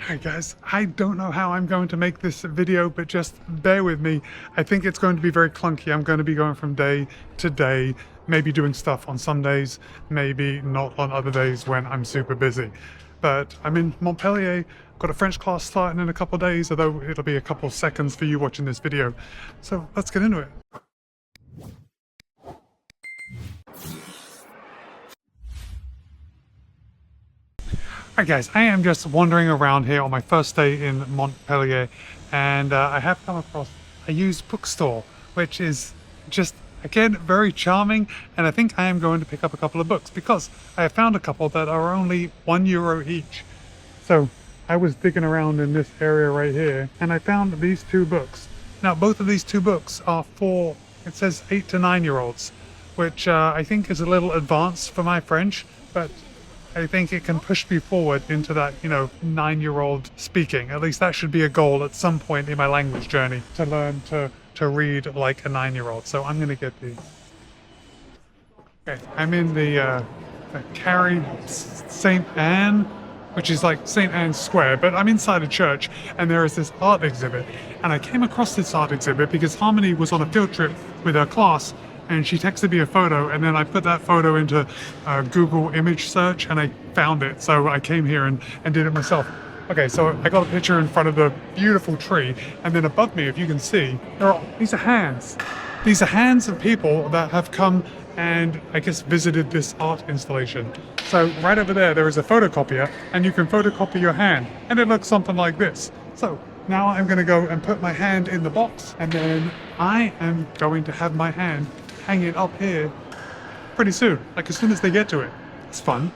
Alright guys, I don't know how I'm going to make this video, but just bear with me. I think it's going to be very clunky. I'm going to be going from day to day, maybe doing stuff on some days, maybe not on other days when I'm super busy. But I'm in Montpellier, got a French class starting in a couple of days, although it'll be a couple of seconds for you watching this video. So let's get into it. Alright guys, I am just wandering around here on my first day in Montpellier, and I have come across a used bookstore, which is just, again, very charming, and I think I am going to pick up a couple of books because I have found a couple that are only €1 each. So I was digging around in this area right here, and I found these two books. Now both of these two books are for, it says 8 to 9 year olds, which I think is a little advanced for my French, but I think it can push me forward into that, 9-year-old speaking. At least that should be a goal at some point in my language journey, to learn to read like a 9-year-old. So I'm going to get these. Okay, I'm in the Carrie St. Anne, which is like St. Anne's Square, but I'm inside a church and there is this art exhibit. And I came across this art exhibit because Harmony was on a field trip with her class, and she texted me a photo, and then I put that photo into Google image search and I found it. So I came here and did it myself. Okay, so I got a picture in front of the beautiful tree, and then above me, if you can see, these are hands. These are hands of people that have come and I guess visited this art installation. So right over there is a photocopier, and you can photocopy your hand, and it looks something like this. So now I'm going to go and put my hand in the box, and then I am going to have my hand hanging up here pretty soon, like as soon as they get to it. It's fun.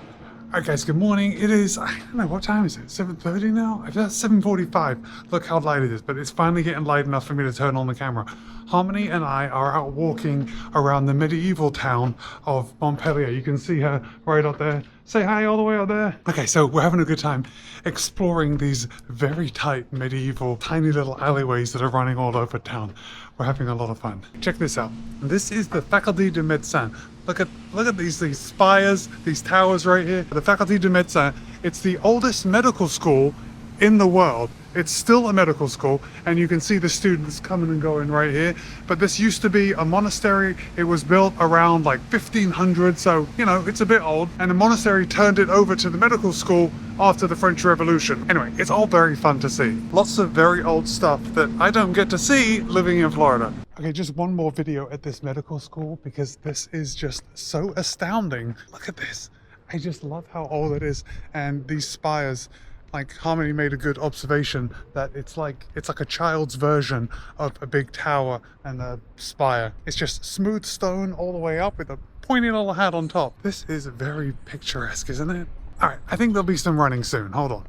Alright guys, good morning. It is, I don't know, what time is it? 7:30 now? It's 7:45. Look how light it is, but it's finally getting light enough for me to turn on the camera. Harmony and I are out walking around the medieval town of Montpellier. You can see her right up there. Say hi all the way up there. Okay, so we're having a good time exploring these very tight medieval tiny little alleyways that are running all over town. We're having a lot of fun. Check this out. This is the Faculté de Médecine. Look at these spires, these towers right here. The Faculté de Médecine, it's the oldest medical school in the world. It's still a medical school, and you can see the students coming and going right here. But this used to be a monastery. It was built around like 1500, so it's a bit old. And the monastery turned it over to the medical school after the French Revolution. Anyway, it's all very fun to see. Lots of very old stuff that I don't get to see living in Florida. Okay, just one more video at this medical school because this is just so astounding. Look at this. I just love how old it is, and these spires. Like Harmony made a good observation that it's like a child's version of a big tower and a spire. It's just smooth stone all the way up with a pointy little hat on top. This is very picturesque, isn't it? All right, I think there'll be some running soon. Hold on.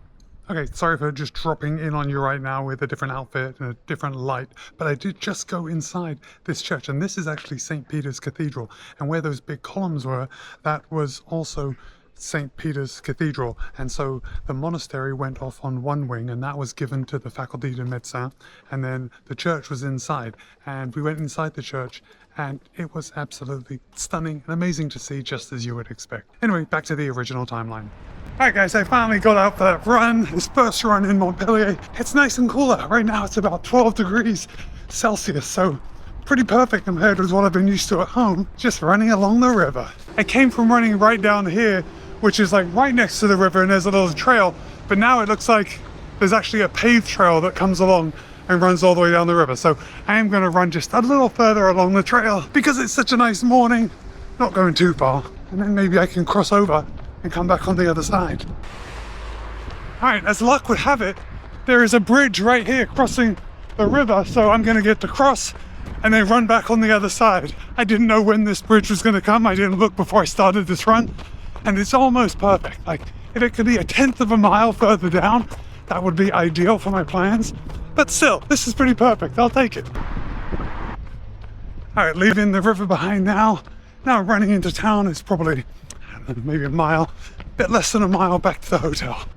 Okay, sorry for just dropping in on you right now with a different outfit and a different light, but I did just go inside this church, and this is actually St. Peter's Cathedral, and where those big columns were, that was also St. Peter's Cathedral, and so the monastery went off on one wing, and that was given to the Faculté de Médecine, and then the church was inside, and we went inside the church, and it was absolutely stunning and amazing to see, just as you would expect. Anyway, back to the original timeline. Alright guys, I finally got out for that run, this first run in Montpellier. It's nice and cooler. Right now it's about 12 degrees Celsius, so pretty perfect compared with what I've been used to at home, just running along the river. I came from running right down here, which is like right next to the river, and there's a little trail, but now it looks like there's actually a paved trail that comes along and runs all the way down the river. So I am going to run just a little further along the trail because it's such a nice morning, not going too far, and then maybe I can cross over and come back on the other side. All right, as luck would have it, there is a bridge right here crossing the river, so I'm going to get to cross and then run back on the other side. I didn't know when this bridge was going to come. I didn't look before I started this run, and it's almost perfect. Like, if it could be 1/10 of a mile further down, that would be ideal for my plans, but still, this is pretty perfect. I'll take it. All right, leaving the river behind now running into town. It's probably, I don't know, maybe a mile, bit less than a mile back to the hotel.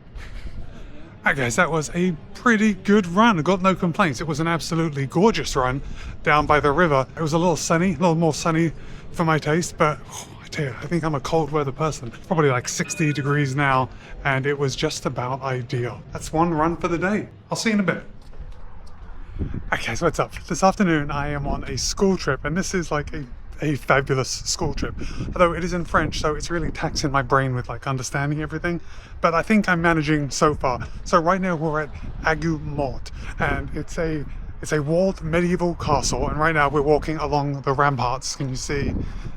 Alright guys, that was a pretty good run. I got no complaints. It was an absolutely gorgeous run down by the river. It was a little sunny, a little more sunny for my taste, but I tell you, I think I'm a cold weather person. Probably like 60 degrees now, and it was just about ideal. That's one run for the day. I'll see you in a bit. Okay, so what's up? This afternoon I am on a school trip, and this is like a fabulous school trip. Although it is in French, so it's really taxing my brain with like understanding everything. But I think I'm managing so far. So right now we're at Aigues-Mortes, and it's a walled medieval castle, and right now we're walking along the ramparts. Can you see?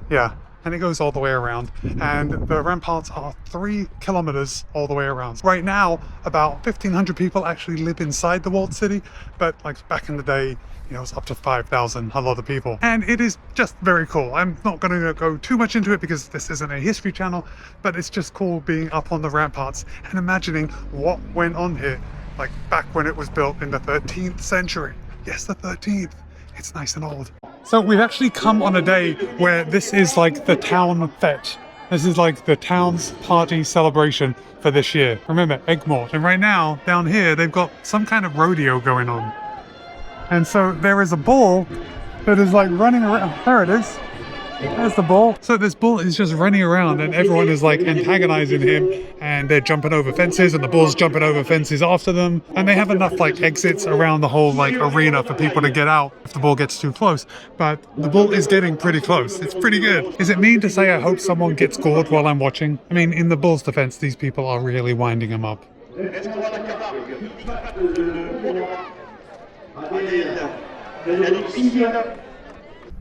Yeah. And it goes all the way around, and the ramparts are 3 kilometers all the way around. Right now, about 1,500 people actually live inside the walled city, but like back in the day, you know, it's up to 5,000, a lot of people. And it is just very cool. I'm not going to go too much into it because this isn't a history channel, but it's just cool being up on the ramparts and imagining what went on here, like back when it was built in the 13th century. Yes, the 13th. It's nice and old. So we've actually come on a day where this is like the town fete. This is like the town's party celebration for this year. Remember, Aigues-Mortes. And right now, down here, they've got some kind of rodeo going on. And so there is a bull that is like running around. There it is. There's the bull. So this bull is just running around, and everyone is like antagonizing him, and they're jumping over fences, and the bull's jumping over fences after them. And they have enough like exits around the whole like arena for people to get out if the bull gets too close. But the bull is getting pretty close. It's pretty good. Is it mean to say I hope someone gets gored while I'm watching? I mean, in the bull's defense, these people are really winding him up.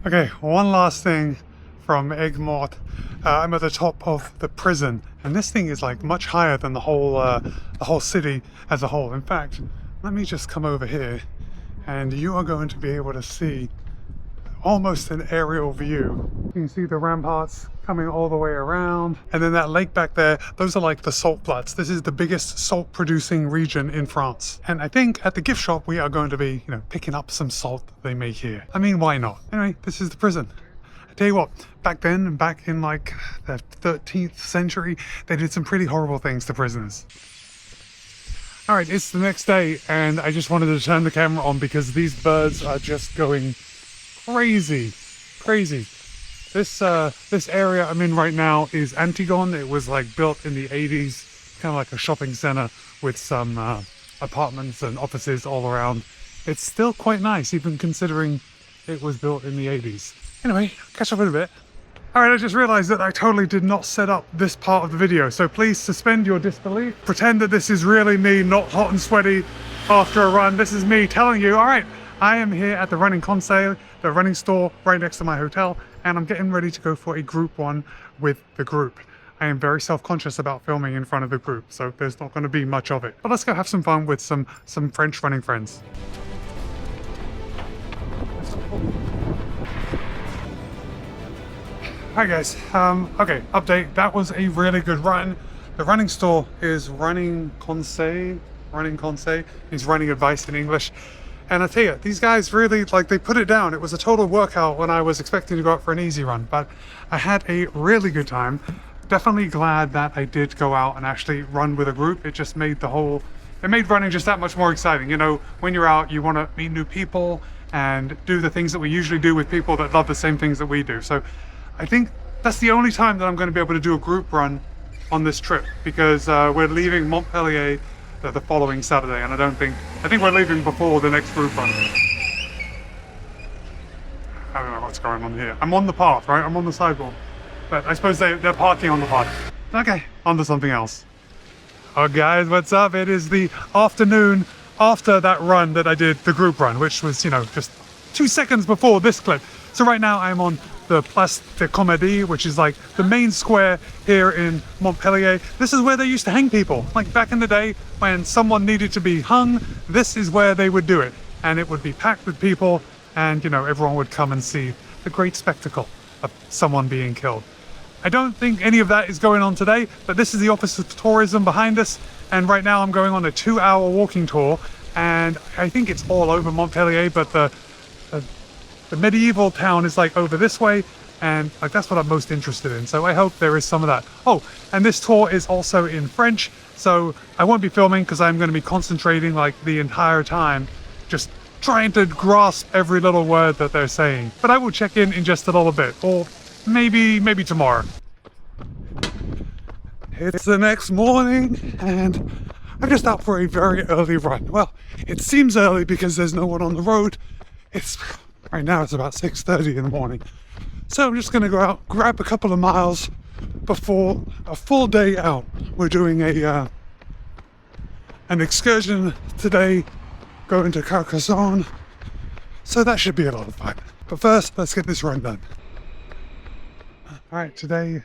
Okay, one last thing from Aigues-Mortes. I'm at the top of the prison, and this thing is like much higher than the whole city as a whole. In fact, let me just come over here, and you are going to be able to see almost an aerial view. You can see the ramparts coming all the way around, and then that lake back there, those are like the salt flats. This is the biggest salt producing region in France, and I think at the gift shop we are going to be, you know, picking up some salt that they make here. I mean, why not? Anyway, this is the prison. I tell you what, back then, back in like the 13th century, they did some pretty horrible things to prisoners. All right, it's the next day, and I just wanted to turn the camera on because these birds are just going crazy. This area I'm in right now is Antigone. It was like built in the 80s, kind of like a shopping center with some apartments and offices all around. It's still quite nice, even considering it was built in the 80s. Anyway, catch up in a bit. All right, I just realized that I totally did not set up this part of the video, so please suspend your disbelief. Pretend that this is really me, not hot and sweaty after a run. This is me telling you, all right, I am here at the running conseil, the running store right next to my hotel, and I'm getting ready to go for a group one with the group. I am very self-conscious about filming in front of the group, so there's not going to be much of it. But let's go have some fun with some French running friends. Hi guys, okay, update. That was a really good run. The running store is running conseil, means running advice in English. And I tell you, these guys really, like, they put it down. It was a total workout when I was expecting to go out for an easy run, but I had a really good time. Definitely glad that I did go out and actually run with a group. It just made it made running just that much more exciting. You know, when you're out, you want to meet new people and do the things that we usually do with people that love the same things that we do. So I think that's the only time that I'm going to be able to do a group run on this trip, because we're leaving Montpellier the following Saturday, and I think we're leaving before the next group run. I don't know what's going on here. I'm on the path, right? I'm on the sidewalk, but I suppose they're parking on the path. Okay, on to something else. Oh guys, what's up? It is the afternoon after that run that I did, the group run, which was, you know, just 2 seconds before this clip. So right now I'm on the Place de Comédie, which is like the main square here in Montpellier. This is where they used to hang people. Like back in the day when someone needed to be hung, this is where they would do it. And it would be packed with people, and, you know, everyone would come and see the great spectacle of someone being killed. I don't think any of that is going on today, but this is the Office of Tourism behind us. And right now I'm going on a 2-hour walking tour, and I think it's all over Montpellier, but the medieval town is like over this way, and like that's what I'm most interested in. So I hope there is some of that. Oh, and this tour is also in French, so I won't be filming because I'm going to be concentrating like the entire time, just trying to grasp every little word that they're saying. But I will check in just a little bit, or maybe tomorrow. It's the next morning and I'm just out for a very early run. Well, it seems early because there's no one on the road. Right now it's about 6:30 in the morning. So I'm just gonna go out, grab a couple of miles before a full day out. We're doing an excursion today, going to Carcassonne. So that should be a lot of fun. But first, let's get this run done. All right, today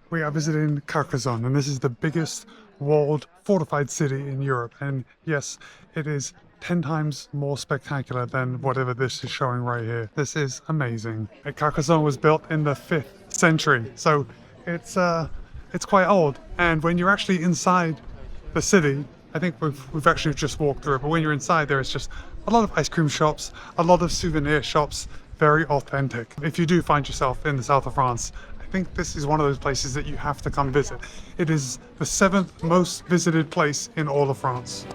we are visiting Carcassonne, and this is the biggest walled, fortified city in Europe. And yes, it is 10 times more spectacular than whatever this is showing right here. This is amazing. Carcassonne was built in the 5th century, so it's quite old. And when you're actually inside the city, I think we've actually just walked through it, but when you're inside there, it's just a lot of ice cream shops, a lot of souvenir shops, very authentic. If you do find yourself in the south of France, I think this is one of those places that you have to come visit. It is the 7th most visited place in all of France.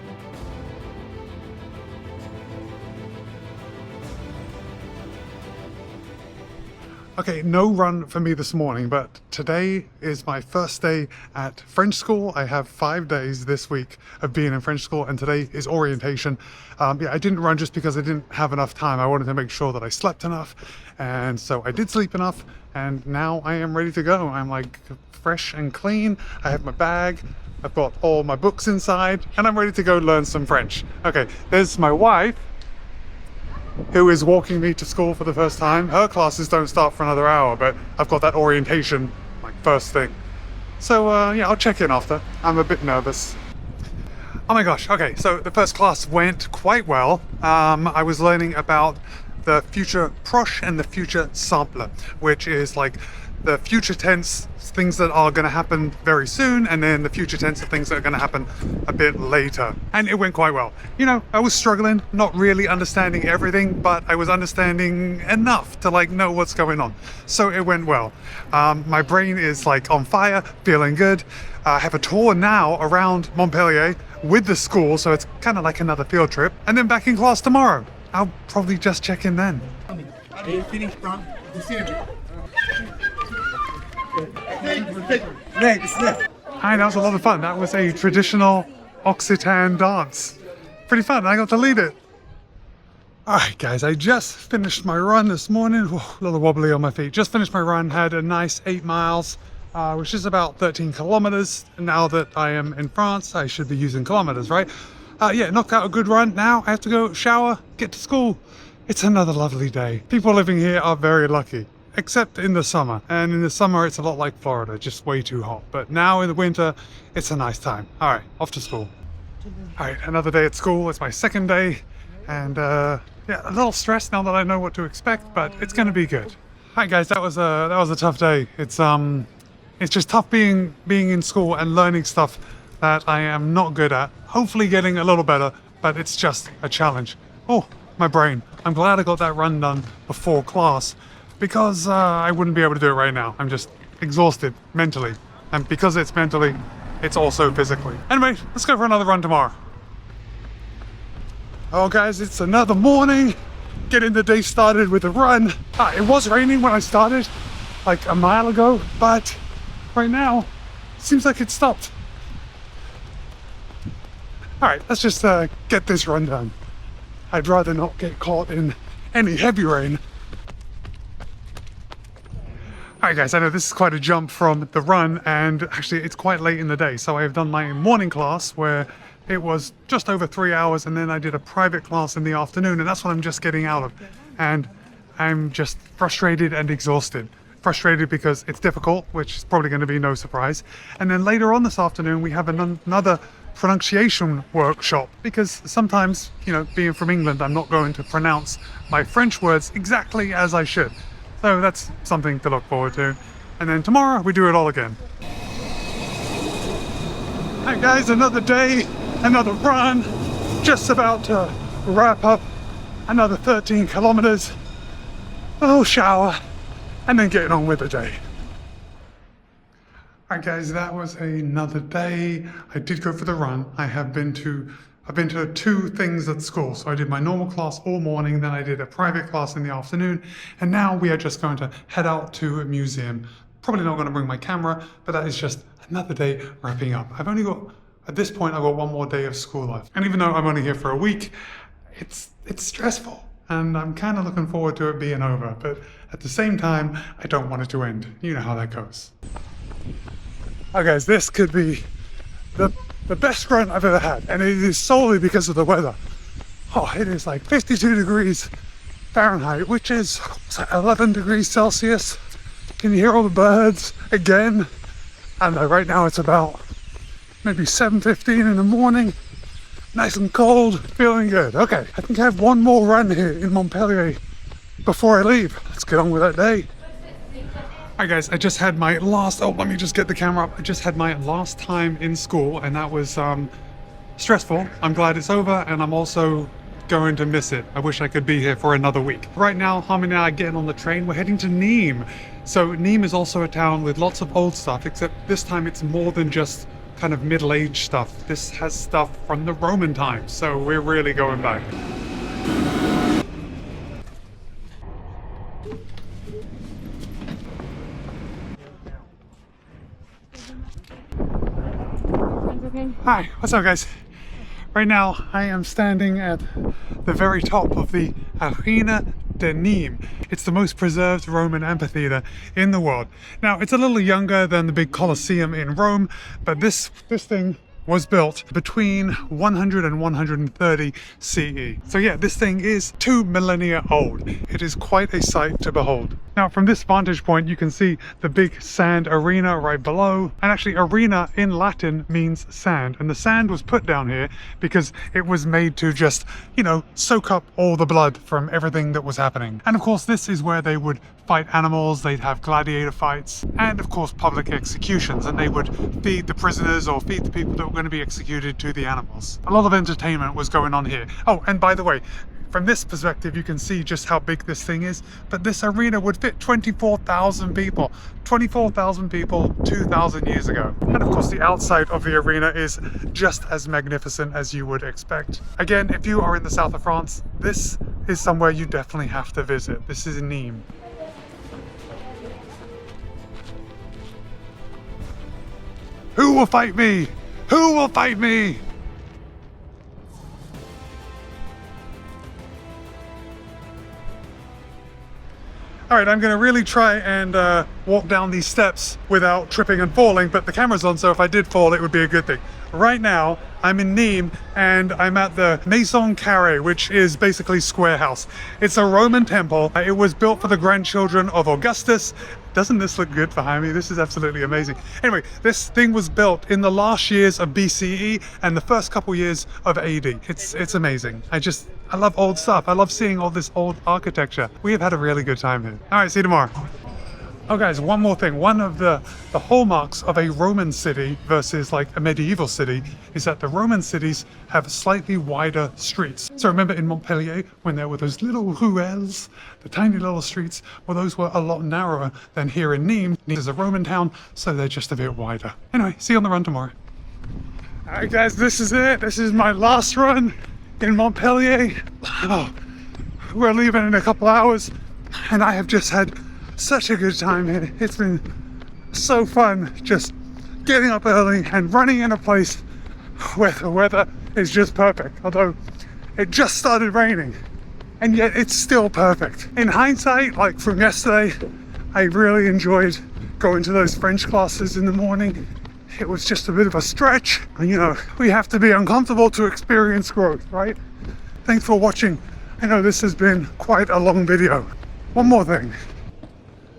Okay, no run for me this morning, but today is my first day at French school. I have 5 days this week of being in French school, and today is orientation. Yeah, I didn't run just because I didn't have enough time. I wanted to make sure that I slept enough, and so I did sleep enough, and now I am ready to go. I'm like fresh and clean. I have my bag, I've got all my books inside, and I'm ready to go learn some French. Okay, there's my wife, who is walking me to school for the first time. Her classes don't start for another hour, but I've got that orientation like first thing. So yeah, I'll check in after. I'm a bit nervous. Oh my gosh, okay, so the first class went quite well. I was learning about the future proche and the future simple, which is like the future tense, things that are going to happen very soon, and then the future tense of things that are going to happen a bit later. And it went quite well. You know, I was struggling, not really understanding everything, but I was understanding enough to like know what's going on. So it went well. My brain is like on fire, feeling good. I have a tour now around Montpellier with the school, so it's kind of like another field trip. And then back in class tomorrow. I'll probably just check in then. Hi, that was a lot of fun. That was a traditional Occitan dance. Pretty fun. I got to lead it. Alright guys, I just finished my run this morning. Whoa, a little wobbly on my feet. Just finished my run, had a nice 8 miles, which is about 13 kilometers. Now that I am in France, I should be using kilometers, right? Yeah, knocked out a good run. Now I have to go shower, get to school. It's another lovely day. People living here are very lucky. Except in the summer, and in the summer it's a lot like Florida, just way too hot. But now in the winter, it's a nice time. All right, off to school. All right, another day at school. It's my second day, and yeah, a little stressed now that I know what to expect, but it's going to be good. All right, guys, that was a tough day. It's just tough being in school and learning stuff that I am not good at. Hopefully getting a little better, but it's just a challenge. Oh, my brain. I'm glad I got that run done before class, because I wouldn't be able to do it right now. I'm just exhausted mentally. And because it's mentally, it's also physically. Anyway, let's go for another run tomorrow. Oh guys, it's another morning. Getting the day started with a run. It was raining when I started, like a mile ago, but right now, it seems like it stopped. All right, let's just get this run done. I'd rather not get caught in any heavy rain. Alright guys, I know this is quite a jump from the run, and actually it's quite late in the day. So I've done my morning class where it was just over 3 hours, and then I did a private class in the afternoon, and that's what I'm just getting out of. And I'm just frustrated and exhausted. Frustrated because it's difficult, which is probably going to be no surprise. And then later on this afternoon, we have another pronunciation workshop, because sometimes, you know, being from England, I'm not going to pronounce my French words exactly as I should. So that's something to look forward to. And then tomorrow we do it all again. Hi guys, another day, another run. Just about to wrap up another 13 kilometers. A little shower, and then getting on with the day. Alright guys, that was another day. I did go for the run. I've been to 2 things at school. So I did my normal class all morning, then I did a private class in the afternoon, and now we are just going to head out to a museum. Probably not going to bring my camera, but that is just another day wrapping up. I've only got, at this point, I've got one more day of school left. And even though I'm only here for a week, it's stressful. And I'm kind of looking forward to it being over. But at the same time, I don't want it to end. You know how that goes. Oh guys, this could be the best run I've ever had. And it is solely because of the weather. Oh, it is like 52 degrees Fahrenheit, which is 11 degrees Celsius. Can you hear all the birds again? And right now it's about maybe 7:15 in the morning. Nice and cold, feeling good. Okay, I think I have one more run here in Montpellier before I leave. Let's get on with that day. Alright guys, I just had my last, let me just get the camera up. I just had my last time in school and that was stressful. I'm glad it's over and I'm also going to miss it. I wish I could be here for another week. Right now, Harmony and I are getting on the train. We're heading to Nîmes. So Nîmes is also a town with lots of old stuff, except this time it's more than just kind of middle-aged stuff. This has stuff from the Roman times, so we're really going back. Hi, what's up guys? Right now I am standing at the very top of the Arena de Nîmes. It's the most preserved Roman amphitheater in the world. Now it's a little younger than the big Colosseum in Rome, but this thing was built between 100 and 130 CE. So yeah, this thing is 2 millennia old. It is quite a sight to behold. Now from this vantage point you can see the big sand arena right below, and actually arena in Latin means sand, and the sand was put down here because it was made to just, you know, soak up all the blood from everything that was happening. And of course this is where they would fight animals, they'd have gladiator fights, and of course public executions, and they would feed the prisoners or feed the people that were going to be executed to the animals. A lot of entertainment was going on here. Oh, and by the way, from this perspective you can see just how big this thing is, but this arena would fit 24,000 people. 24,000 people 2,000 years ago. And of course the outside of the arena is just as magnificent as you would expect. Again, if you are in the south of France, this is somewhere you definitely have to visit. This is Nîmes. Who will fight me? Who will fight me? Alright, I'm going to really try and walk down these steps without tripping and falling, but the camera's on, so if I did fall, it would be a good thing. Right now, I'm in Nîmes, and I'm at the Maison Carrée, which is basically Square House. It's a Roman temple. It was built for the grandchildren of Augustus. Doesn't this look good behind me? This is absolutely amazing. Anyway, this thing was built in the last years of BCE and the first couple years of AD. It's amazing. I love old stuff. I love seeing all this old architecture. We have had a really good time here. All right, see you tomorrow. Oh guys, one more thing. One of the hallmarks of a Roman city versus like a medieval city is that the Roman cities have slightly wider streets. So remember in Montpellier, when there were those little ruelles, the tiny little streets, well, those were a lot narrower than here in Nîmes. Nîmes is a Roman town, so they're just a bit wider. Anyway, see you on the run tomorrow. All right guys, this is it. This is my last run in Montpellier. Oh, we're leaving in a couple hours, and I have just had such a good time here. It's been so fun just getting up early and running in a place where the weather is just perfect. Although it just started raining and yet it's still perfect. In hindsight, like from yesterday, I really enjoyed going to those French classes in the morning. It was just a bit of a stretch. And, you know, we have to be uncomfortable to experience growth, right? Thanks for watching. I know this has been quite a long video. One more thing.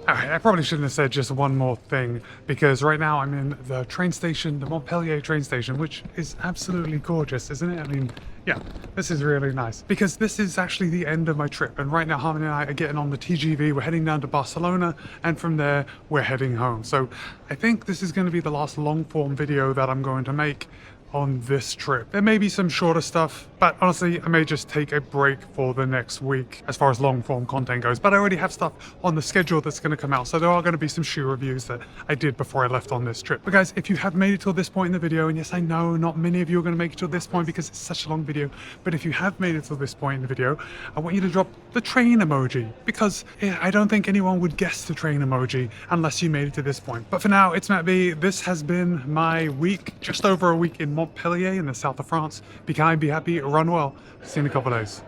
Alright, I probably shouldn't have said just one more thing, because right now I'm in the train station, the Montpellier train station, which is absolutely gorgeous, isn't it? I mean, yeah, this is really nice, because this is actually the end of my trip, and right now Harmony and I are getting on the TGV, we're heading down to Barcelona, and from there we're heading home. So I think this is going to be the last long form video that I'm going to make on this trip. There may be some shorter stuff, but honestly, I may just take a break for the next week as far as long form content goes. But I already have stuff on the schedule that's going to come out, so there are going to be some shoe reviews that I did before I left on this trip. But guys, if you have made it till this point in the video, and yes, I know not many of you are going to make it till this point because it's such a long video, but if you have made it till this point in the video, I want you to drop the train emoji, because I don't think anyone would guess the train emoji unless you made it to this point. But for now, it's Matt B. This has been my week, just over a week in Montpellier in the south of France. Be kind, be happy, run well. See you in a couple of days.